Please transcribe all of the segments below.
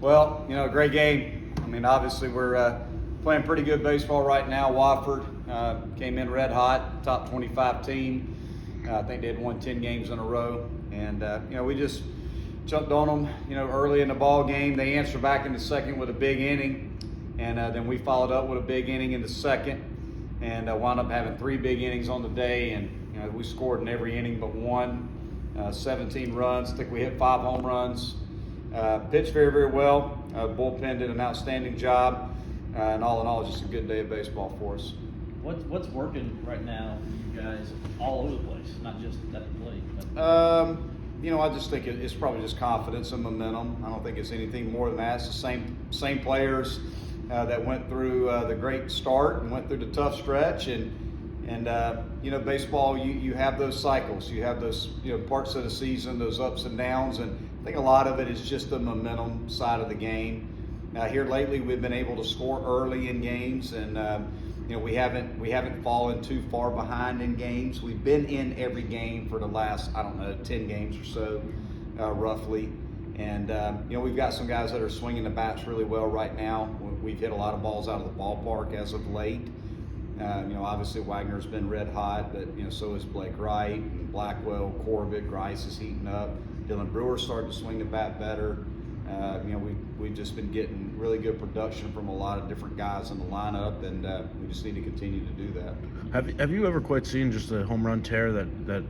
Well, great game. I mean, obviously we're playing pretty good baseball right now. Wofford came in red hot, top 25 team. I think they had won 10 games in a row. And, we just jumped on them, early in the ball game. They answered back in the second with a big inning. And then we followed up with a big inning in the second. And wound up having 3 big innings on the day. And, we scored in every inning but one. 17 runs. I think we hit 5 home runs. Pitched very, very well. Bullpen did an outstanding job. And all in all, just a good day of baseball for us. What's working right now for you guys all over the place, not just at the plate? I just think it's probably just confidence and momentum. I don't think it's anything more than that. It's the same players that went through the great start and went through the tough stretch. And baseball, you have those cycles. You have those parts of the season, those ups and downs. And I think a lot of it is just the momentum side of the game. Here lately, we've been able to score early in games, and we haven't fallen too far behind in games. We've been in every game for the last 10 games or so, roughly. And we've got some guys that are swinging the bats really well right now. We've hit a lot of balls out of the ballpark as of late. Obviously Wagner's been red hot, but so is Blake Wright and Blackwell, Corbett, Grice is heating up. Dylan Brewer's starting to swing the bat better. We've just been getting really good production from a lot of different guys in the lineup, and we just need to continue to do that. Have you ever quite seen just a home run tear that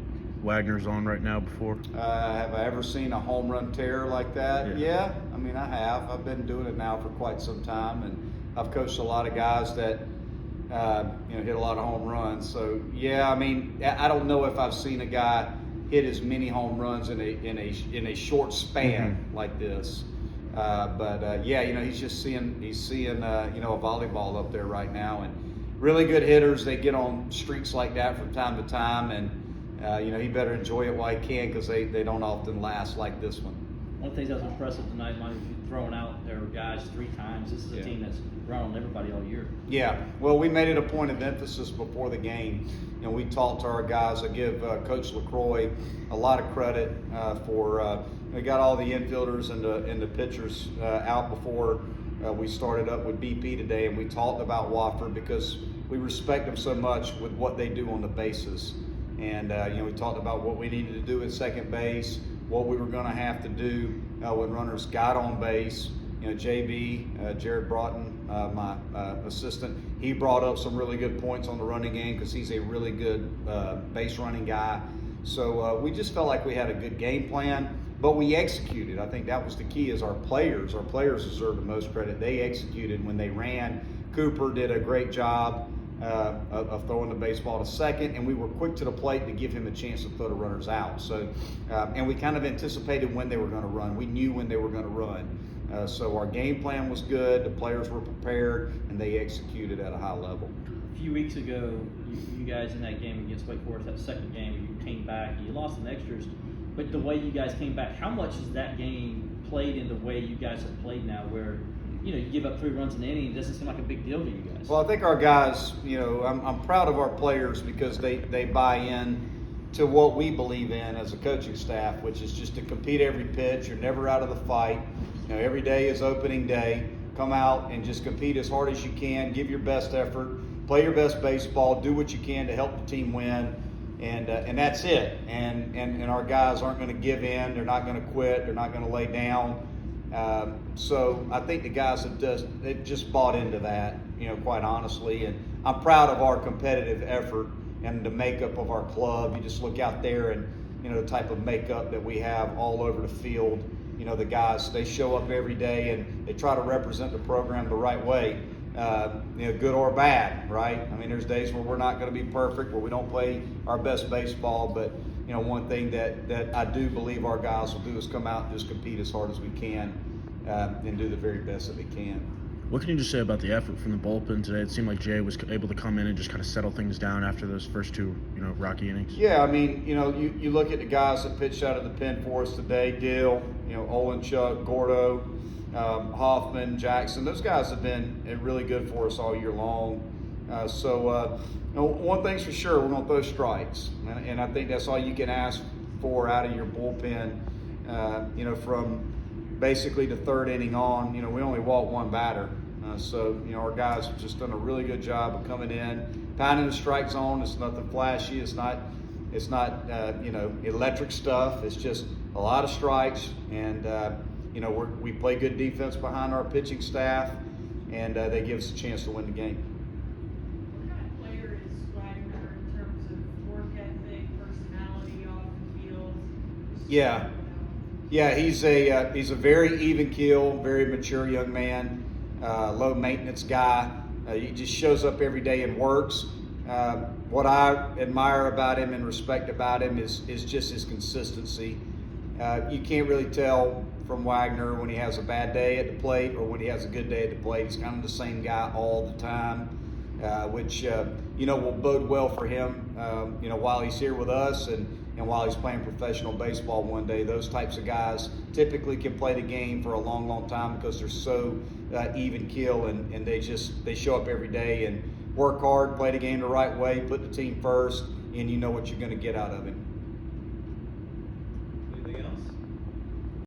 Wagner's on right now before? Have I ever seen a home run tear like that? Yeah. I mean, I have. I've been doing it now for quite some time, and I've coached a lot of guys that hit a lot of home runs. So yeah, I mean, I don't know if I've seen a guy hit as many home runs in a short span like this. He's seeing a volleyball up there right now, and really good hitters. They get on streaks like that from time to time, and he better enjoy it while he can, because they don't often last like this one. One of the things that was impressive tonight, Monte, throwing out their guys 3 times. This is a team that's run on everybody all year. Yeah, well, we made it a point of emphasis before the game. We talked to our guys. I give Coach LaCroix a lot of credit for we got all the infielders and the pitchers out before we started up with BP today, and we talked about Wofford because we respect them so much with what they do on the bases. And we talked about what we needed to do at second base, what we were going to have to do when runners got on base. JB, Jared Broughton, my assistant, he brought up some really good points on the running game because he's a really good base running guy. So we just felt like we had a good game plan, but we executed. I think that was the key, is our players deserve the most credit. They executed when they ran. Cooper did a great job of throwing the baseball to second, and we were quick to the plate to give him a chance to throw the runners out. So, and we kind of anticipated when they were going to run. We knew when they were going to run. So our game plan was good, the players were prepared, and they executed at a high level. A few weeks ago, you guys in that game against Wake Forest, that second game, you came back, you lost in extras, but the way you guys came back, how much has that game played in the way you guys have played now, where you give up 3 runs in an inning? It doesn't seem like a big deal to you guys. Well, I think our guys, I'm proud of our players because they buy in to what we believe in as a coaching staff, which is just to compete every pitch. You're never out of the fight. Every day is opening day. Come out and just compete as hard as you can. Give your best effort. Play your best baseball. Do what you can to help the team win. And that's it. And our guys aren't going to give in. They're not going to quit. They're not going to lay down. So I think the guys they've just bought into that, quite honestly. And I'm proud of our competitive effort and the makeup of our club. You just look out there and, the type of makeup that we have all over the field. The guys, they show up every day and they try to represent the program the right way, good or bad, right? I mean, there's days where we're not going to be perfect, where we don't play our best baseball, but, one thing that I do believe our guys will do is come out and just compete as hard as we can and do the very best that we can. What can you just say about the effort from the bullpen today? It seemed like Jay was able to come in and just kind of settle things down after those first 2, rocky innings. Yeah, I mean, you look at the guys that pitched out of the pen for us today, Dill, Olenchuk, Gordo, Hoffman, Jackson. Those guys have been really good for us all year long. One thing's for sure, we're going to throw strikes. And I think that's all you can ask for out of your bullpen, from basically the third inning on, we only walked one batter. So our guys have just done a really good job of coming in, pounding the strike zone. It's nothing flashy. It's not electric stuff. It's just a lot of strikes, and we play good defense behind our pitching staff, and they give us a chance to win the game. What kind of player is Wagner in terms of work ethic, personality off the field? Yeah, he's a very even keel, very mature young man, low maintenance guy. He just shows up every day and works. What I admire about him and respect about him is just his consistency. You can't really tell from Wagner when he has a bad day at the plate or when he has a good day at the plate. He's kind of the same guy all the time, which will bode well for him. While he's here with us and while he's playing professional baseball one day. Those types of guys typically can play the game for a long, long time because they're so even keel, and they show up every day and work hard, play the game the right way, put the team first, and you know what you're going to get out of it. Anything else?